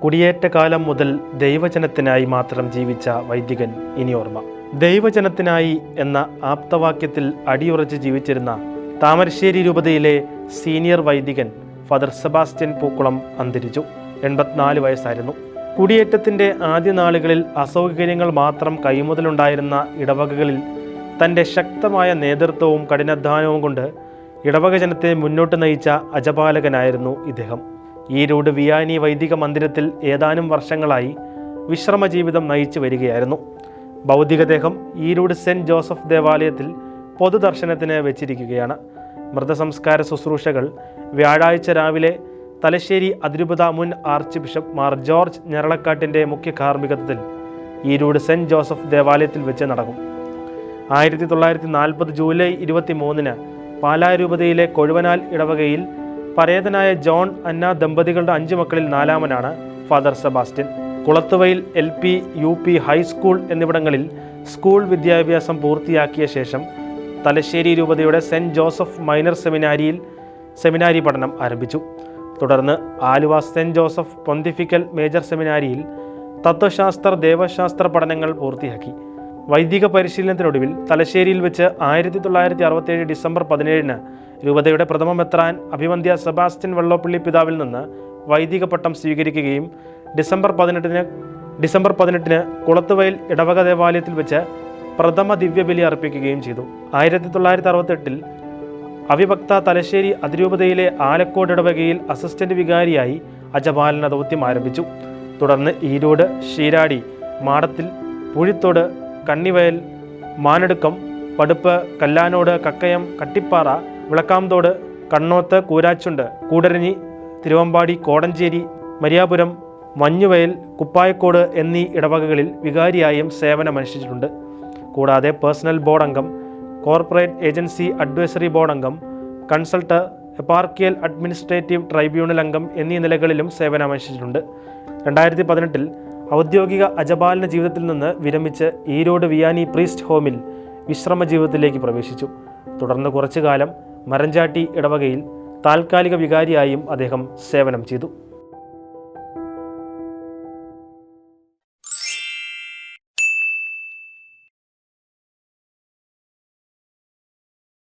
കുടിയേറ്റ കാലം മുതൽ ദൈവജനത്തിനായി മാത്രം ജീവിച്ച വൈദികൻ ഇനി ഓർമ്മ. ദൈവജനത്തിനായി എന്ന ആപ്തവാക്യത്തിൽ അടിയുറച്ച് ജീവിച്ചിരുന്ന താമരശ്ശേരി രൂപതയിലെ സീനിയർ വൈദികൻ ഫാദർ സെബാസ്റ്റ്യൻ പൂക്കുളം അന്തരിച്ചു. 84 വയസ്സായിരുന്നു. കുടിയേറ്റത്തിൻ്റെ ആദ്യ നാളുകളിൽ അസൗകര്യങ്ങൾ മാത്രം കൈമുതലുണ്ടായിരുന്ന ഇടവകകളിൽ തൻ്റെ ശക്തമായ നേതൃത്വവും കഠിനാധ്വാനവും കൊണ്ട് ഇടവക ജനത്തെ മുന്നോട്ട് നയിച്ച അജപാലകനായിരുന്നു ഇദ്ദേഹം. ഈരോട് വിയാനി വൈദിക മന്ദിരത്തിൽ ഏതാനും വർഷങ്ങളായി വിശ്രമ ജീവിതം നയിച്ചു വരികയായിരുന്നു. ഭൗതികദേഹം ഈരോട് സെൻറ്റ് ജോസഫ് ദേവാലയത്തിൽ പൊതുദർശനത്തിന് വെച്ചിരിക്കുകയാണ്. മൃതസംസ്കാര ശുശ്രൂഷകൾ വ്യാഴാഴ്ച രാവിലെ തലശ്ശേരി അതിരൂപത മുൻ ആർച്ച് ബിഷപ്പ് മാർ ജോർജ് ഞരളക്കാട്ടിൻ്റെ മുഖ്യ കാർമ്മികത്വത്തിൽ ഈരോട് സെൻറ്റ് ജോസഫ് ദേവാലയത്തിൽ വെച്ച് നടക്കും. 1940 ജൂലൈ 23 പാലാ രൂപതയിലെ കൊഴുവനാൽ ഇടവകയിൽ പരേതനായ ജോൺ അന്ന ദമ്പതികളുടെ 5 മക്കളിൽ 4-മനാണ് ഫാദർ സെബാസ്റ്റ്യൻ. കുളത്തുവയിൽ LP, UP, ഹൈസ്കൂൾ എന്നിവിടങ്ങളിൽ സ്കൂൾ വിദ്യാഭ്യാസം പൂർത്തിയാക്കിയ ശേഷം തലശ്ശേരി രൂപതയുടെ സെൻറ്റ് ജോസഫ് മൈനർ സെമിനാരി പഠനം ആരംഭിച്ചു. തുടർന്ന് Aluva saint Joseph pontifical major സെമിനാരിയിൽ തത്വശാസ്ത്ര ദേവശാസ്ത്ര പഠനങ്ങൾ പൂർത്തിയാക്കി. വൈദിക പരിശീലനത്തിനൊടുവിൽ തലശ്ശേരിയിൽ വെച്ച് 1967 ഡിസംബർ 17 രൂപതയുടെ പ്രഥമ മെത്രാൻ അഭിവന്ദ്യ സെബാസ്റ്റ്യൻ വെള്ളോപ്പള്ളി പിതാവിൽ നിന്ന് വൈദിക പട്ടം സ്വീകരിക്കുകയും ഡിസംബർ 18 കുളത്തുവയൽ ഇടവക ദേവാലയത്തിൽ വെച്ച് പ്രഥമ ദിവ്യബലി അർപ്പിക്കുകയും ചെയ്തു. 1968 അവിഭക്ത തലശ്ശേരി അതിരൂപതയിലെ ആലക്കോട് ഇടവകയിൽ അസിസ്റ്റന്റ് വികാരിയായി അജപാലന ദൗത്യം ആരംഭിച്ചു. തുടർന്ന് ഈരോട്, ശീരാടി, മാടത്തിൽ, പൂഴിത്തോട്, കണ്ണിവയൽ, മാനടുക്കം, പടുപ്പ്, കല്ലാനോട്, കക്കയം, കട്ടിപ്പാറ, വിളക്കാംതോട്, കണ്ണോത്ത്, കൂരാച്ചുണ്ട്, കൂടരഞ്ഞി, തിരുവമ്പാടി, കോടഞ്ചേരി, മരിയാപുരം, മഞ്ഞുവയൽ, കുപ്പായക്കോട് എന്നീ ഇടവകകളിൽ വികാരിയായും സേവനമനുഷ്ഠിച്ചിട്ടുണ്ട്. കൂടാതെ പേഴ്സണൽ ബോർഡ് അംഗം, കോർപ്പറേറ്റ് ഏജൻസി അഡ്വൈസറി ബോർഡ് അംഗം, കൺസൾട്ടർ, എപ്പാർക്കിയൽ അഡ്മിനിസ്ട്രേറ്റീവ് ട്രൈബ്യൂണൽ അംഗം എന്നീ നിലകളിലും സേവനമനുഷ്ഠിച്ചിട്ടുണ്ട്. 2018 ഔദ്യോഗിക അജപാലന ജീവിതത്തിൽ നിന്ന് വിരമിച്ച് ഈരോട് വിയാനി പ്രീസ്റ്റ് ഹോമിൽ വിശ്രമ ജീവിതത്തിലേക്ക് പ്രവേശിച്ചു. തുടർന്ന് കുറച്ചു കാലം മരഞ്ചാട്ടി ഇടവകയിൽ താൽക്കാലിക വികാരിയായും അദ്ദേഹം സേവനം ചെയ്തു.